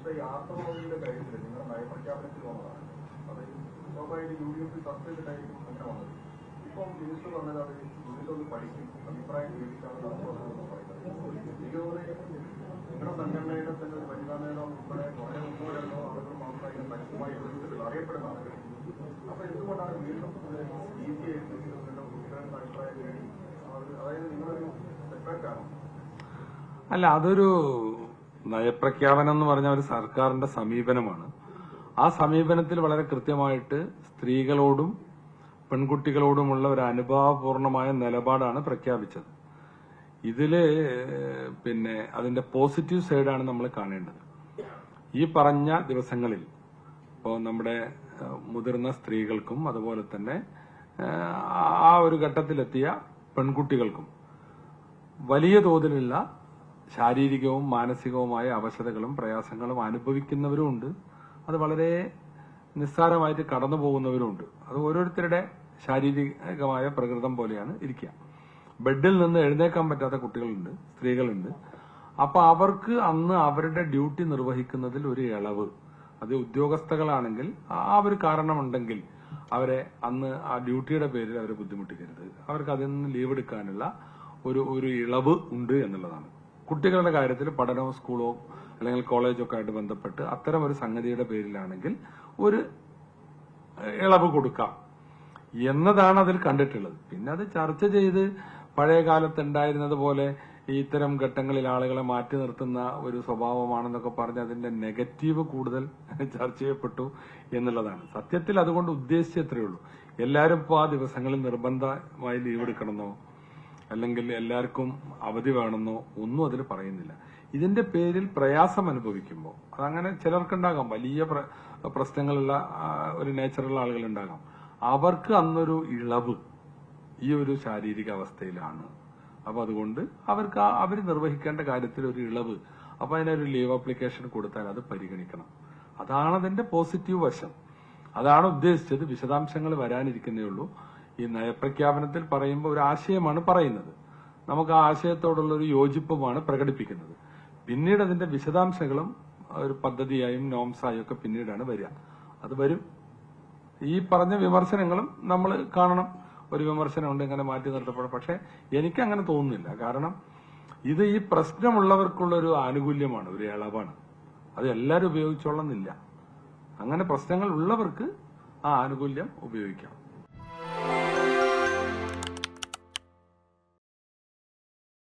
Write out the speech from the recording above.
ഇപ്പോഴത്തെ യാത്രാമതിയുടെ കാര്യത്തിൽ നിങ്ങളുടെ നയപ്രഖ്യാപനത്തിൽ വന്നതാണ്. അത് സ്വാഭാവിക UDF ചർച്ച ചെയ്തിട്ടായിരിക്കും അങ്ങനെ വന്നത്. ഇപ്പം മിനിസ്റ്റർ പറഞ്ഞത് അത് ഇതിലൊന്ന് പഠിക്കും, അഭിപ്രായം ചോദിക്കാമെന്ന് പറയുന്നത്. എനിക്ക് തോന്നുന്നത് നിങ്ങളുടെ സംഘടനയുടെ തന്നെ ഒരു വനിതാ നേതാവ് ഉൾപ്പെടെ വളരെ 1-2 ആളുകൾ മാത്രമായി പരസ്യമായി എതിർത്തിട്ടുള്ള അറിയപ്പെടുന്ന ആളുകൾ. അപ്പൊ എന്തുകൊണ്ടാണ് വീണ്ടും ഈസി ആയിട്ട് കുട്ടികളുടെ അഭിപ്രായം തേടി, അതായത് നിങ്ങളൊരു സെപ്പറേറ്റാണോ? അല്ല, അതൊരു നയപ്രഖ്യാപനം എന്ന് പറഞ്ഞ ഒരു സർക്കാരിന്റെ സമീപനമാണ്. ആ സമീപനത്തിൽ വളരെ കൃത്യമായിട്ട് സ്ത്രീകളോടും പെൺകുട്ടികളോടുമുള്ള ഒരു അനുഭാവപൂർണമായ നിലപാടാണ് പ്രഖ്യാപിച്ചത്. ഇതില് അതിന്റെ പോസിറ്റീവ് സൈഡാണ് നമ്മൾ കാണേണ്ടത്. ഈ പറഞ്ഞ ദിവസങ്ങളിൽ ഇപ്പോൾ നമ്മുടെ മുതിർന്ന സ്ത്രീകൾക്കും അതുപോലെ തന്നെ ആ ഒരു ഘട്ടത്തിലെത്തിയ പെൺകുട്ടികൾക്കും വലിയ തോതിലുള്ള ശാരീരികവും മാനസികവുമായ അവശതകളും പ്രയാസങ്ങളും അനുഭവിക്കുന്നവരുമുണ്ട്. അത് വളരെ നിസ്സാരമായിട്ട് കടന്നു പോകുന്നവരുമുണ്ട്. അത് ഓരോരുത്തരുടെ ശാരീരികമായ പ്രകൃതം പോലെയാണ് ഇരിക്കുക. ബെഡിൽ നിന്ന് എഴുന്നേക്കാൻ പറ്റാത്ത കുട്ടികളുണ്ട്, സ്ത്രീകളുണ്ട്. അപ്പൊ അവർക്ക് അന്ന് അവരുടെ ഡ്യൂട്ടി നിർവഹിക്കുന്നതിൽ ഒരു ഇളവ്, അത് ഉദ്യോഗസ്ഥകളാണെങ്കിൽ ആ ഒരു കാരണമുണ്ടെങ്കിൽ അവരെ അന്ന് ആ ഡ്യൂട്ടിയുടെ പേരിൽ അവരെ ബുദ്ധിമുട്ടിക്കരുത്. അവർക്ക് അതിൽ നിന്ന് ലീവ് എടുക്കാനുള്ള ഒരു ഇളവ് ഉണ്ട് എന്നുള്ളതാണ്. കുട്ടികളുടെ കാര്യത്തിൽ പഠനവും സ്കൂളോ അല്ലെങ്കിൽ കോളേജോ ഒക്കെ ആയിട്ട് ബന്ധപ്പെട്ട് അത്തരം ഒരു സംഗതിയുടെ പേരിലാണെങ്കിൽ ഒരു ഇളവ് കൊടുക്കാം എന്നതാണ് അതിൽ കണ്ടിട്ടുള്ളത്. പിന്നെ അത് ചർച്ച ചെയ്ത് പഴയ കാലത്ത് ഉണ്ടായിരുന്നത് പോലെ ഇത്തരം ഘട്ടങ്ങളിൽ ആളുകളെ മാറ്റി നിർത്തുന്ന ഒരു സ്വഭാവമാണെന്നൊക്കെ പറഞ്ഞ് അതിന്റെ നെഗറ്റീവ് കൂടുതൽ ചർച്ച ചെയ്യപ്പെട്ടു എന്നുള്ളതാണ്. സത്യത്തിൽ അതുകൊണ്ട് ഉദ്ദേശിച്ചത്രേ ഉള്ളൂ. എല്ലാവരും ഇപ്പോൾ ആ ദിവസങ്ങളിൽ നിർബന്ധമായി ലീവ് എടുക്കണമെന്നോ അല്ലെങ്കിൽ എല്ലാവർക്കും അവധി വേണമെന്നോ ഒന്നും അതിൽ പറയുന്നില്ല. ഇതിന്റെ പേരിൽ പ്രയാസം അനുഭവിക്കുമ്പോൾ അതങ്ങനെ ചിലർക്കുണ്ടാകാം, വലിയ പ്രശ്നങ്ങളുള്ള ഒരു നേച്ചറുള്ള ആളുകളുണ്ടാകാം. അവർക്ക് അന്നൊരു ഇളവ് ഈ ഒരു ശാരീരിക അവസ്ഥയിലാണ്. അപ്പൊ അതുകൊണ്ട് അവർക്ക് അവർ നിർവഹിക്കേണ്ട കാര്യത്തിൽ ഒരു ഇളവ്, അപ്പൊ അതിനൊരു ലീവ് ആപ്ലിക്കേഷൻ കൊടുത്താൽ അത് പരിഗണിക്കണം. അതാണ് അതിന്റെ പോസിറ്റീവ് വശം. അതാണ് ഉദ്ദേശിച്ചത്. വിശദാംശങ്ങൾ വരാനിരിക്കുന്നേ ഉള്ളൂ. ഈ നയപ്രഖ്യാപനത്തിൽ പറയുമ്പോൾ ഒരു ആശയമാണ് പറയുന്നത്. നമുക്ക് ആ ആശയത്തോടുള്ള ഒരു യോജിപ്പുമാണ് പ്രകടിപ്പിക്കുന്നത്. പിന്നീട് അതിന്റെ വിശദാംശങ്ങളും ഒരു പദ്ധതിയായും നോംസായും ഒക്കെ പിന്നീടാണ് വരിക. അത് വരും. ഈ പറഞ്ഞ വിമർശനങ്ങളും നമ്മൾ കാണണം. ഒരു വിമർശനമുണ്ട് ഇങ്ങനെ മാറ്റി നിർത്തപ്പെടും. പക്ഷെ എനിക്ക് അങ്ങനെ തോന്നുന്നില്ല. കാരണം ഇത് ഈ പ്രശ്നമുള്ളവർക്കുള്ള ഒരു ആനുകൂല്യമാണ്, ഒരു ഇളവാണ്. അത് എല്ലാവരും ഉപയോഗിച്ചോളന്നില്ല. അങ്ങനെ പ്രശ്നങ്ങൾ ഉള്ളവർക്ക് ആ ആനുകൂല്യം ഉപയോഗിക്കാം.